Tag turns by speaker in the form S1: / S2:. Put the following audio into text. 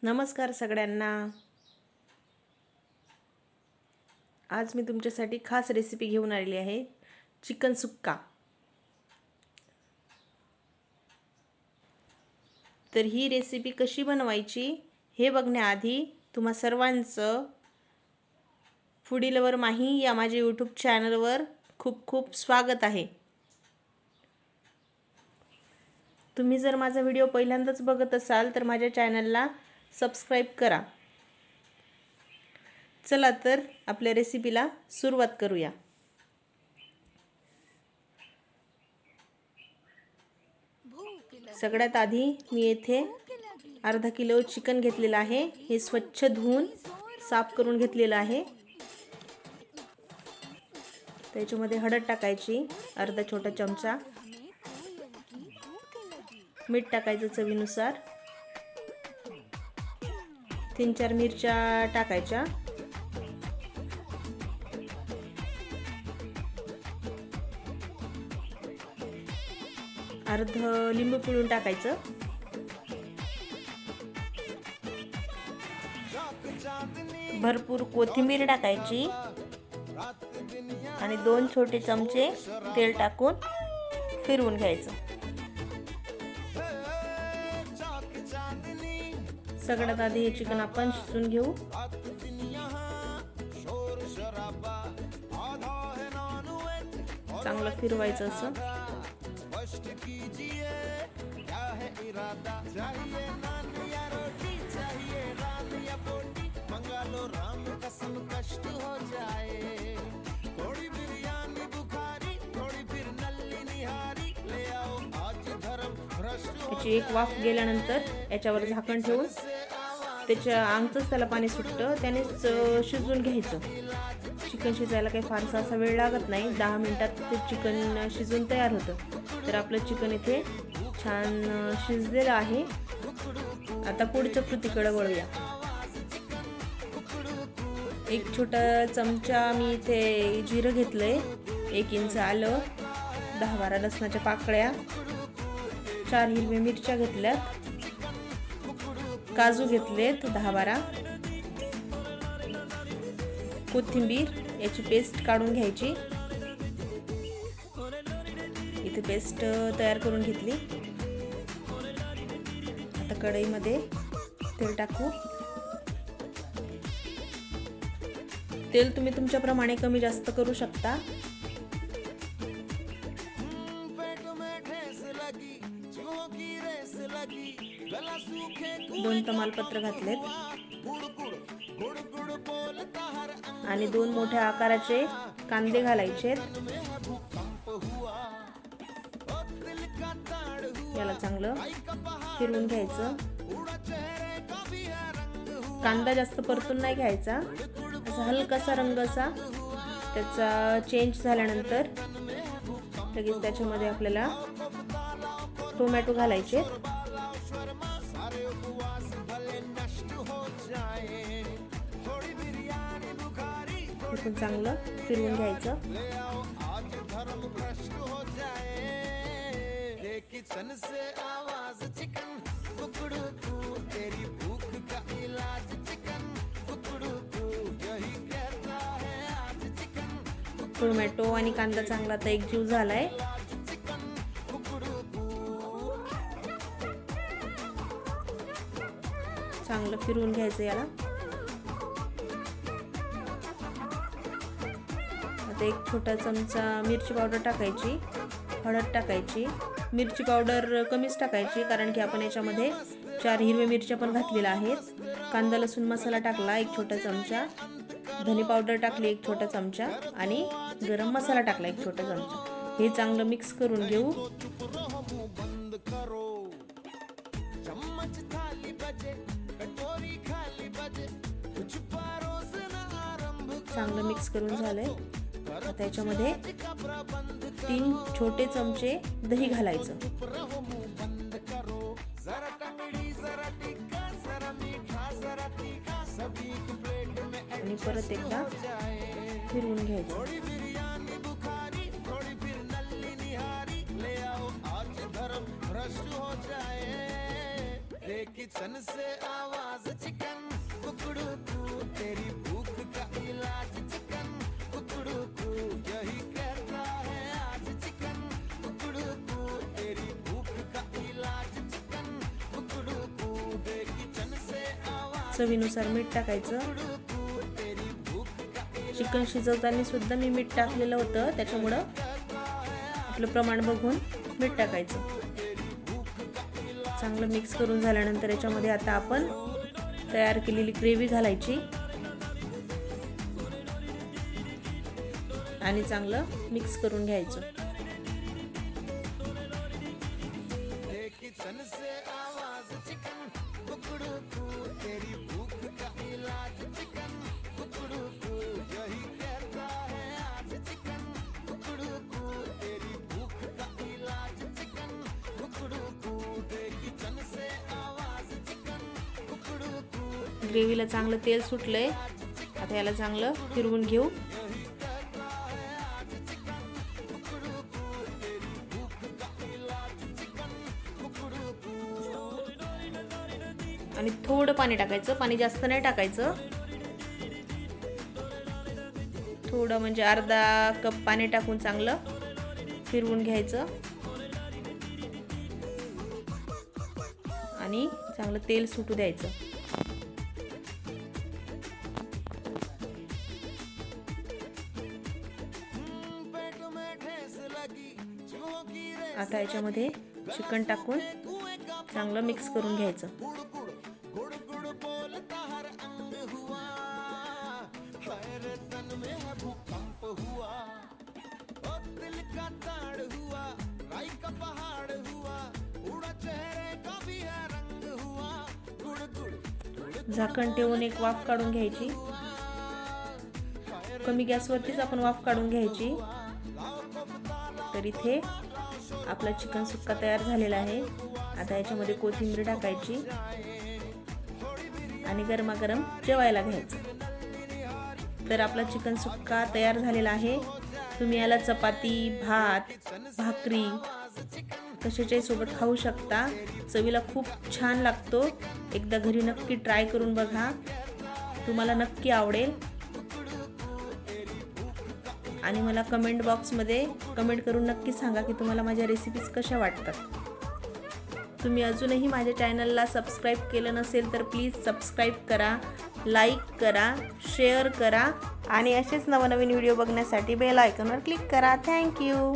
S1: नमस्कार सगळ्यांना। आज मी तुमच्यासाठी खास रेसिपी घेऊन आलेली आहे, चिकन सुक्का। तर ही रेसिपी कशी बनवायची हे बघण्याआधी तुम्हा सर्वांचं फूडी लवर माही या माझ्या यूट्यूब चॅनलवर खूप खूप स्वागत आहे। तुम्ही जर माझा व्हिडिओ पहिल्यांदाच बघत असाल तर माझ्या चॅनलला सबस्क्राइब करा। चला तर आपल्या रेसिपीला सुरुवात करूया। सगळ्यात आधी मी येथे अर्धा किलो चिकन घेतलेला आहे। हे स्वच्छ धुवून साफ करून घेतलेलं आहे। त्याच्यामध्ये हळद टाकायची अर्धा छोटा चमचा, मीठ टाकायचं चवीनुसार, 3-4 मिरच्या टाकायच्या, अर्ध लिंबू पिळून टाकायचं, भरपूर कोथिंबीर टाकायची आणि 2 छोटे चमचे तेल टाकून फिरवून घ्यायचं। सगळ्यात आधी हे चिकन आपण शिजवून घेऊ। चांगलं फिरवायचं असं। त्याची एक वाफ गेल्यानंतर याच्यावर झाकण ठेवून त्याच्या अंगच त्याला पाणी सुटतं, त्यानेच शिजवून घ्यायचं। चिकन शिजायला काही फारसा असा वेळ लागत नाही, 10 मिनिटात ते चिकन शिजून तयार होतं। तर आपलं चिकन इथे छान शिजलेलं आहे। आता पुढच्या कृतीकडे वळूया। एक छोटा चमचा मी इथे जिरं घेतलंय, 1 इंच आलं, 10-12 लसणाच्या पाकळ्या, 4 हिरव्या मिरच्या घेतल्यात, काजू घेतलेत 10-12, कोथिंबीर याची पेस्ट काढून घ्यायची। इथे पेस्ट तयार करून घेतली। आता कढईमध्ये तेल टाकू। तेल तुम्ही तुमच्याप्रमाणे कमी जास्त करू शकता। 2 तमालपत्र घातलेत आणि 2 मोठ्या आकाराचे कांदे घालायचेत। याला चांगलं फिरवून घ्यायचं। कांदा जास्त परतून नाही घ्यायचा, असा हलकासा रंग असा त्याचा चेंज झाल्यानंतर लगेच त्याच्यामध्ये आपल्याला टोमॅटो घालायचे। पण चांगलं फिरवून घ्यायचं। टोमॅटो आणि कांदा चांगला आता एकजीव झालाय। चांगलं फिरवून घ्यायचं याला। आता 1 छोटा चमचा मिरची पावडर टाकायची, हळद टाकायची। मिरची पावडर कमीच टाकायची कारण की आपण याच्यामध्ये 4 हिरव्या मिरच्या पण घातलेल्या आहेत। कांदा लसूण मसाला टाकला 1 छोटा चमचा, धने पावडर टाकली 1 छोटा चमचा आणि गरम मसाला टाकला 1 छोटा चमचा। हे चांगलं मिक्स करून घेऊ। चांगलं मिक्स करून झालंय। आता याच्यामध्ये 3 छोटे चमचे दही घालायचं आणि परत एकदा फिरवून घ्यायचं।
S2: किचन से आवाज चिकन कुकड़ू कू तेरी भूख का इलाज चिकन कुकड़ू कू यही कहता है आज चिकन कुकड़ू कू तेरी भूख का इलाज चिकन कुकड़ू कू किचन से आवाज
S1: चवीनुसार मीठ टाकायचं. चिकन शिजवताना सुद्धा मी मीठ टाकलेलं होतं, त्याच्यामुळं आपलं प्रमाण बघून मीठ टाकायचं. चांगलं मिक्स करून झाल्यानंतर याच्यामध्ये आता आपण तयार केलेली ग्रेव्ही घालायची आणि चांगलं मिक्स करून घ्यायचं. ग्रेव्हीला चांगलं तेल सुटलंय. आता याला चांगलं फिरवून घेऊ. आणि थोडं पाणी टाकायचं, पाणी जास्त नाही टाकायचं, थोडं म्हणजे अर्धा कप पाणी टाकून चांगलं फिरवून घ्यायचं आणि चांगलं तेल सुटू द्यायचं. आता याच्यामध्ये चिकन टाकून चांगलं मिक्स करून घ्यायचं. झाकण ठेवून एक वाफ काढून घ्यायची. कमी गॅसवरतीच आपण वाफ काढून घ्यायची. तर इथे आपला चिकन सुक्का तयार झालेला आहे. आता याच्यामध्ये कोथिंबीर टाकायची आणि गरमागरम जेवायला घ्यायचं. तर आपला चिकन सुक्का तयार झालेला आहे. तुम्ही याला चपाती, भात, भाकरी कशाच्याही सोबत खाऊ शकता. चवीला खूप छान लागतो. एकदा घरी नक्की ट्राय करून बघा, तुम्हाला नक्की आवडेल. आणि मला कमेंट बॉक्समध्ये कमेंट करून नक्की सांगा की तुम्हाला माझ्या रेसिपीज कशा वाटतात. तुम्ही अजूनही माझ्या चॅनलला सबस्क्राईब केलं नसेल तर प्लीज सबस्क्राईब करा, लाईक करा, शेअर करा आणि असेच नवनवीन व्हिडिओ बघण्यासाठी बेल आयकॉनवर क्लिक करा. थँक्यू.